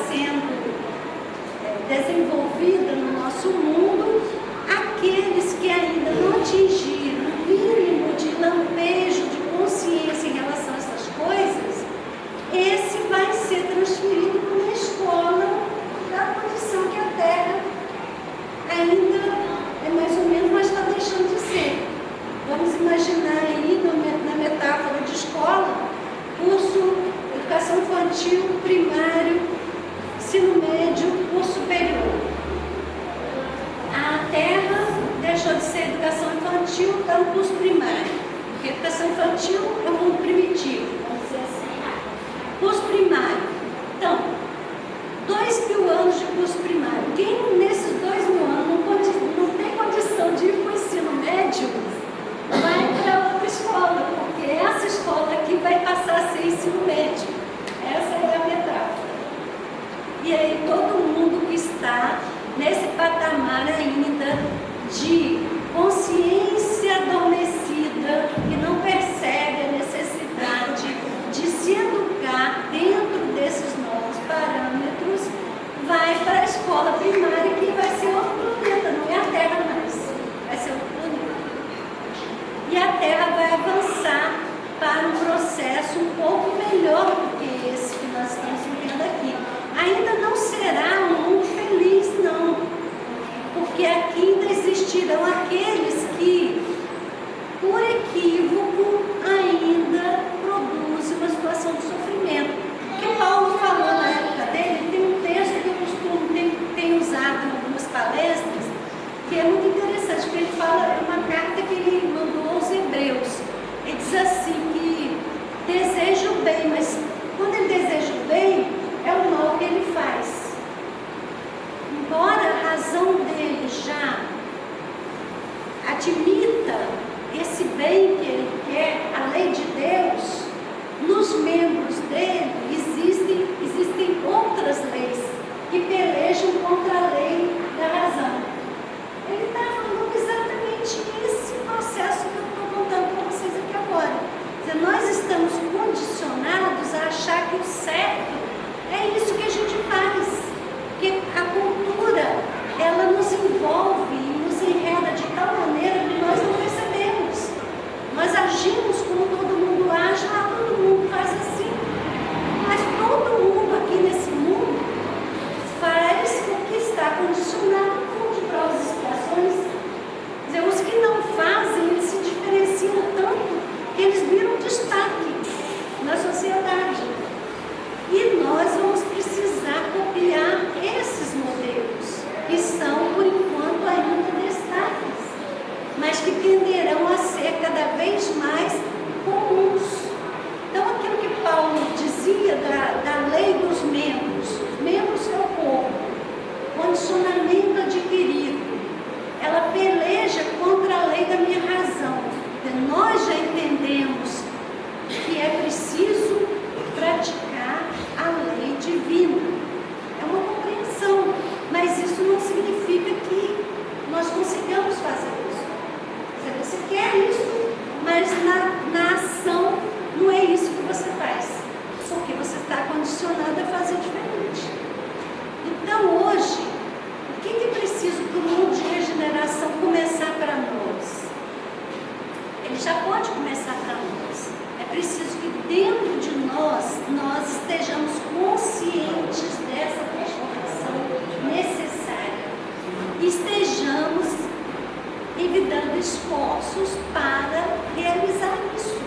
sendo desenvolvida no nosso mundo, aqueles que ainda não atingiram o mínimo de lampejo de consciência em relação a essas coisas, esse vai ser transferido para uma escola da condição que a Terra ainda é mais ou menos, mas está deixando de ser. Vamos imaginar aí, na metáfora de escola, curso educação infantil, primário, ensino médio, curso superior. A Terra deixou de ser educação infantil, está no curso primário. Porque educação infantil é um mundo primitivo, vamos dizer assim. Curso primário. Então, 2.000 anos de curso primário. Quem nesses 2.000 anos não tem condição de ir para o ensino médio, vai para outra escola, porque essa escola aqui vai passar a ser ensino médio. Essa é a metáfora. E aí todo mundo que está nesse patamar ainda de consciência adormecida, que não percebe a necessidade de se educar dentro desses novos parâmetros, vai para a escola primária, que vai ser outro planeta, não é a Terra mais, vai ser outro planeta. E a Terra vai avançar para um processo um pouco melhor do que esse que nós estamos vivendo aqui. Ainda não será um mundo feliz, não, porque aqui ainda existirão aqueles que, por equívoco, ainda produzem uma situação de sofrimento. O que Paulo falou na época dele, tem um texto que eu costumo, tenho usado em algumas palestras, que é muito interessante, porque ele fala, é uma carta que ele mandou aos Hebreus. Ele diz assim, que deseja o bem, mas quando ele deseja o bem, é o mal que ele faz. Embora a razão dele já admita esse bem que ele quer, a lei de Deus, nos membros dele existem outras leis que pelejam contra a lei da razão. Ele está falando exatamente esse processo que eu estou contando para vocês aqui agora. Quer dizer, nós estamos condicionados a achar que o certo é isso que a gente faz, porque a cultura, ela nos envolve e nos enreda de tal maneira que nós não percebemos. Nós agimos como todo mundo age, todo mundo faz assim. Mas todo mundo aqui nesse mundo faz o que está condicionado por de provas e expiações. Quer dizer, os que não fazem, eles se diferenciam tanto que eles viram destaque na sociedade. E nós vamos precisar copiar esses modelos, que são, por enquanto, ainda destaques, mas que tenderão a ser cada vez mais comuns. Então, aquilo que Paulo dizia da lei dos membros, os membros é o corpo, condicionamento adquirido, ela peleja contra a lei da minha razão. Nós já entendemos que é preciso praticar a lei divina. É uma compreensão, mas isso não significa que nós consigamos fazer isso. Você quer isso, mas na ação não é isso que você faz, porque você está condicionado a fazer diferente. Então hoje, o que é preciso para o mundo de regeneração começar para nós? Ele já pode começar para nós. É preciso que dentro de nós estejamos conscientes dessa transformação necessária. Estejamos evitando esforços para realizar isso.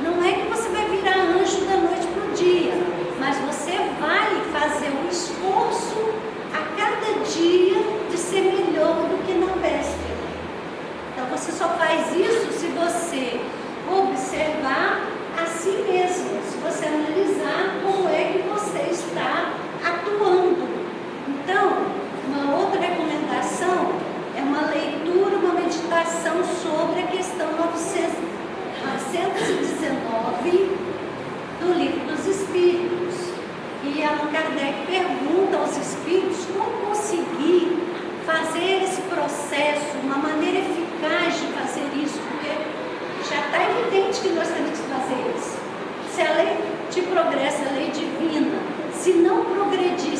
Não é que você vai virar anjo da noite para o dia, mas você vai fazer um esforço a cada dia de ser melhor do que na véspera. Então você só faz isso se você observar a si mesmo, se você analisar como é que você está atuando. Então, uma outra recomendação é uma leitura, uma meditação sobre a questão 919 do Livro dos Espíritos. E Allan Kardec pergunta aos espíritos como conseguir fazer esse processo, uma maneira eficaz de fazer isso, porque já está evidente que nós temos que fazer isso. Se a lei de progresso, a lei divina, se não progredir,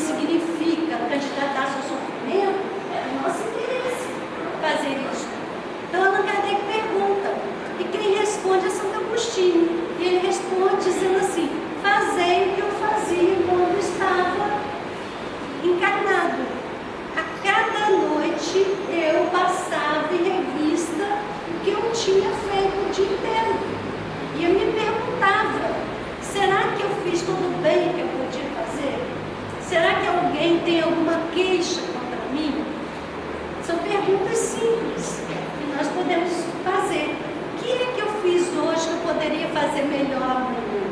alguém tem alguma queixa contra mim? São perguntas simples que nós podemos fazer. O que é que eu fiz hoje que eu poderia fazer melhor amanhã?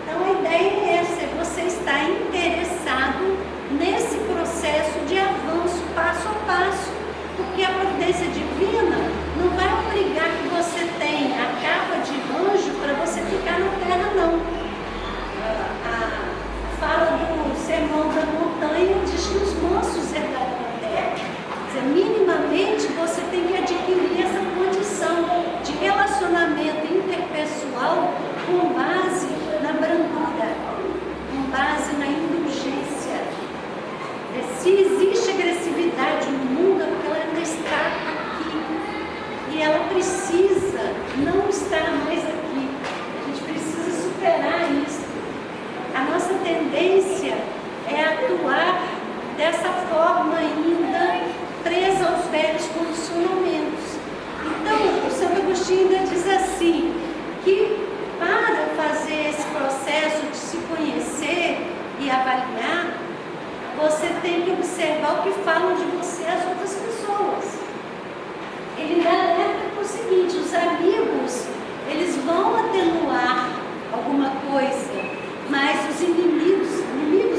Então a ideia é essa, é você estar interessado nesse processo de avanço passo a passo, porque a providência divina não vai obrigar que você tenha a capa de anjo para você ficar na terra, não. A fala do Sermão da Montanha diz que os mansos herdarão a terra. Quer dizer, minimamente você tem que adquirir essa condição de relacionamento interpessoal com base na brandura, com base na indulgência. Se existe agressividade no mundo, é porque ela ainda está aqui. E ela precisa não estar mais aqui. A gente precisa superar isso. A nossa tendência é atuar dessa forma ainda presa aos velhos condicionamentos. Então, o Santo Agostinho ainda diz assim, que para fazer esse processo de se conhecer e avaliar, você tem que observar o que falam de você as outras pessoas. Ele dá alerta para o seguinte, os amigos, eles vão atenuar alguma coisa, mas os inimigos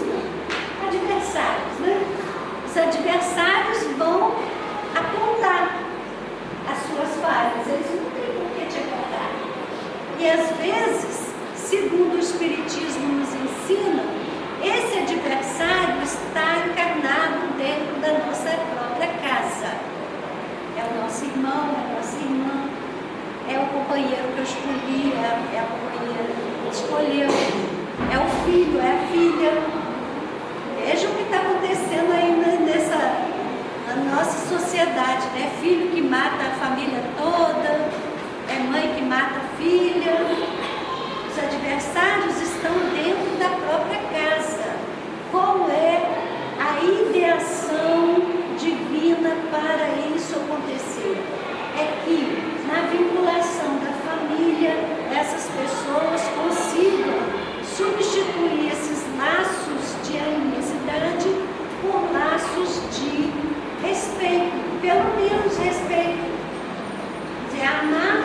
não, adversários, né? Os adversários vão apontar as suas falhas, eles não têm por que te apontar. E às vezes, segundo o Espiritismo nos ensina, esse adversário está encarnado dentro da nossa própria casa. É o nosso irmão, é a nossa irmã, é o companheiro que eu escolhi, é a companheira que escolheu, é o filho, é a filha. Veja o que está acontecendo aí na nossa sociedade, né? Filho que mata a família toda, é mãe que mata a filha. Os adversários estão dentro da própria casa. Qual é a ideação divina para isso acontecer? É que na vinculação da família, essas pessoas consigam substituir esses laços de animosidade por laços de respeito, pelo menos respeito. Quer dizer, amar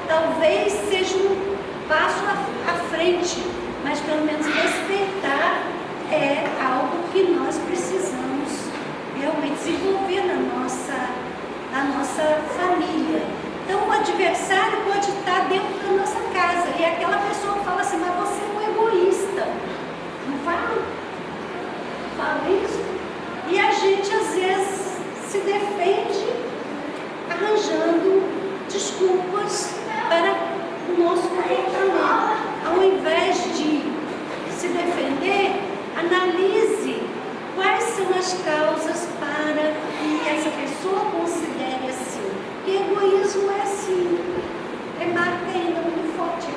talvez seja um passo à frente, mas pelo menos respeitar é algo que nós precisamos realmente desenvolver na nossa família. Então o adversário pode estar dentro da nossa casa e aquela pessoa fala assim, mas você é um egoísta. Não fala? Fala isso? E a gente às vezes se defende arranjando desculpas para o nosso comportamento. Ao invés de se defender, analise quais são as causas para que essa pessoa considere assim. Porque egoísmo é assim, é marca ainda muito forte.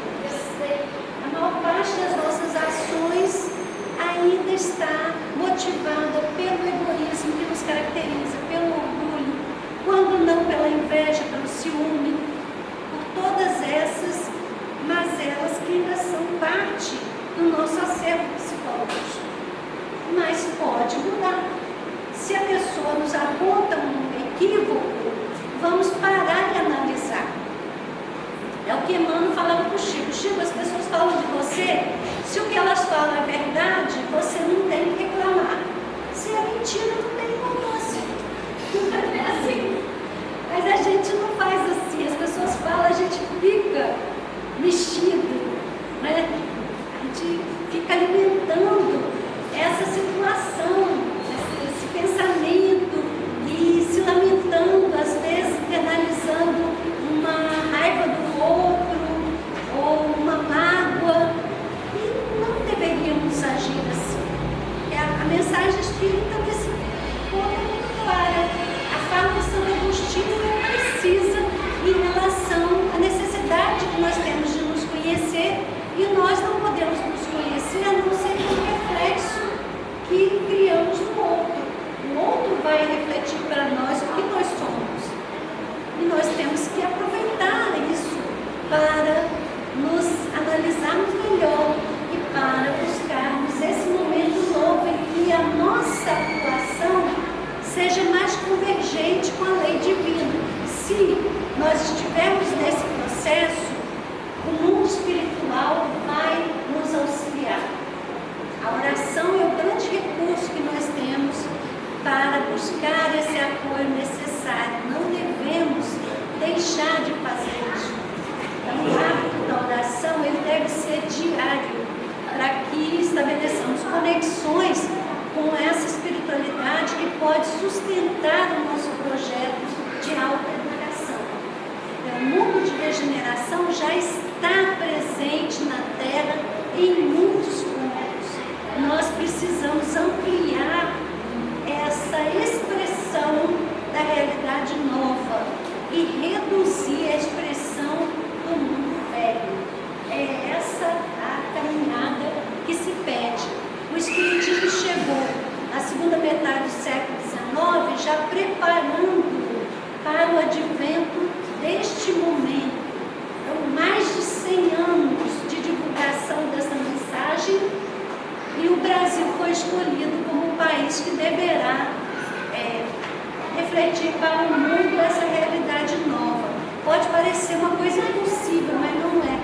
A maior parte das nossas ações ainda está motivada pelo egoísmo que nos caracteriza, pelo orgulho, quando não pela inveja, pelo ciúme, por todas essas mazelas que ainda são parte do nosso acervo psicológico. Mas pode mudar. Se a pessoa nos aponta um equívoco, vamos parar e analisar. É o que Emmanuel falava para o Chico. Chico, as pessoas falam de você, se o que elas falam é verdade, você não tem que reclamar. Se é mentira, não tem importância. Não é assim. Mas a gente não faz assim. As pessoas falam, a gente fica mexido, né? A gente fica alimentando essa situação, esse pensamento e se lamentando, às vezes internalizando uma raiva do outro ou uma mágoa. E não deveríamos agir assim. A mensagem espírita desse ponto é muito clara. A fala de Santo Agostinho é precisa em relação à necessidade que nós temos de nos conhecer, e nós não podemos nos conhecer a não ser pelo reflexo que criamos no outro. O outro vai refletir para nós o que nós somos. E nós temos que aproveitar isso para nos analisarmos melhor e para buscarmos esse momento novo em que a nossa se nós estivermos nesse processo, o mundo espiritual vai nos auxiliar. A oração é o grande recurso que nós temos para buscar esse apoio necessário. Não devemos deixar de fazer isso. Então, o hábito da oração ele deve ser diário, para que estabeleçamos conexões com essa espiritualidade que pode sustentar o nosso projeto de autoeducação. O mundo de regeneração já está presente na Terra em muitos pontos. Nós precisamos ampliar essa expressão da realidade nova e reduzir a expressão do mundo velho. É essa a caminhada que se pede. O Espiritismo chegou na segunda metade do século XIX já preparando para o advento deste momento. Então, mais de 100 anos de divulgação dessa mensagem, e o Brasil foi escolhido como um país que deverá refletir para o mundo essa realidade nova. Pode parecer uma coisa impossível, mas não é.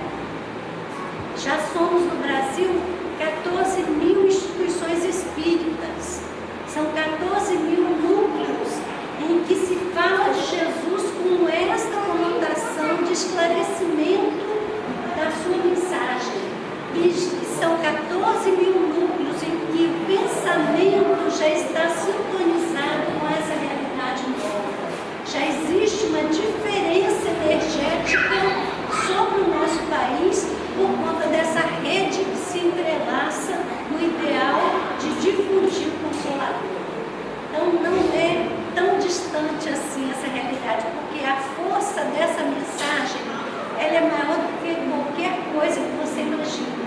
Já somos no Brasil 14 mil instituições espíritas. São 14 mil núcleos em que se fala de Jesus com esta conotação de esclarecimento da sua mensagem. E são 14 mil núcleos em que o pensamento já está sintonizado com essa realidade nova. Já existe uma diferença energética sobre o nosso país por conta dessa rede que se entrelaça no ideal de difundir o Consolador. Então não é tão distante assim essa realidade, porque a força dessa mensagem ela é maior do que qualquer coisa que você imagina.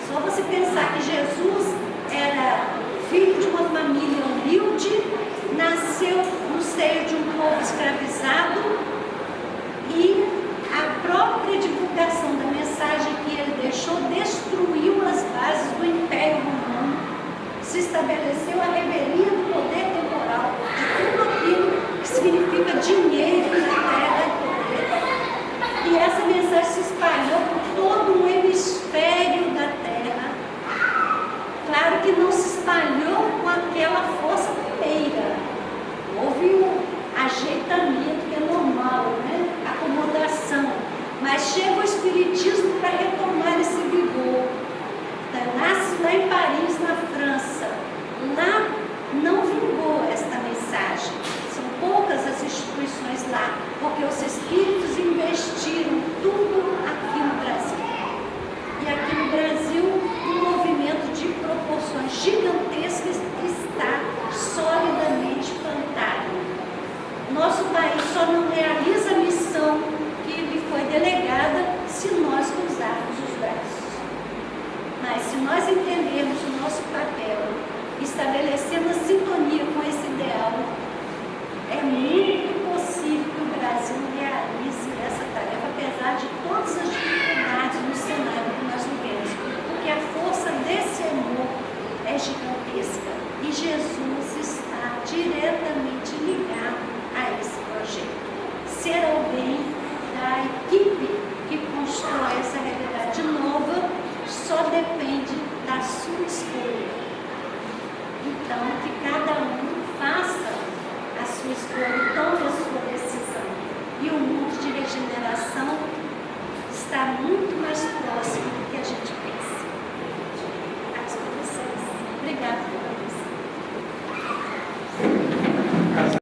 Só você pensar que Jesus era filho de uma família humilde, nasceu no seio de um povo escravizado, e a própria divulgação da mensagem que ele deixou destruiu as bases do Império Romano. Se estabeleceu a revelia do poder temporal, de tudo aquilo que significa dinheiro na terra e poder. E essa mensagem se espalhou por todo o hemisfério da terra. Claro que não se espalhou com aquela força primeira. Houve um ajeitamento que é normal, né? Acomodação. Mas chega o Espiritismo para retomar esse vigor. Nasce lá em Paris, na França. Lá não vingou esta mensagem. São poucas as instituições lá, porque os espíritos investiram tudo aqui no Brasil. E aqui no Brasil, um movimento de proporções gigantescas está solidamente plantado. Nosso país só não realiza a missão que lhe foi delegada se nós cruzarmos os braços. Mas se nós entendermos o nosso papel, estabelecendo a sintonia com esse ideal, é muito possível que o Brasil realize essa tarefa, apesar de todas as dificuldades no cenário que nós vivemos, porque a força desse amor é gigantesca e Jesus está diretamente ligado a esse projeto. Ser alguém da equipe que constrói essa realidade nova só depende da sua escolha. Então, que cada um faça a sua escolha, tome a sua decisão. E o mundo de regeneração está muito mais próximo do que a gente pensa. Acho que vocês. Obrigada.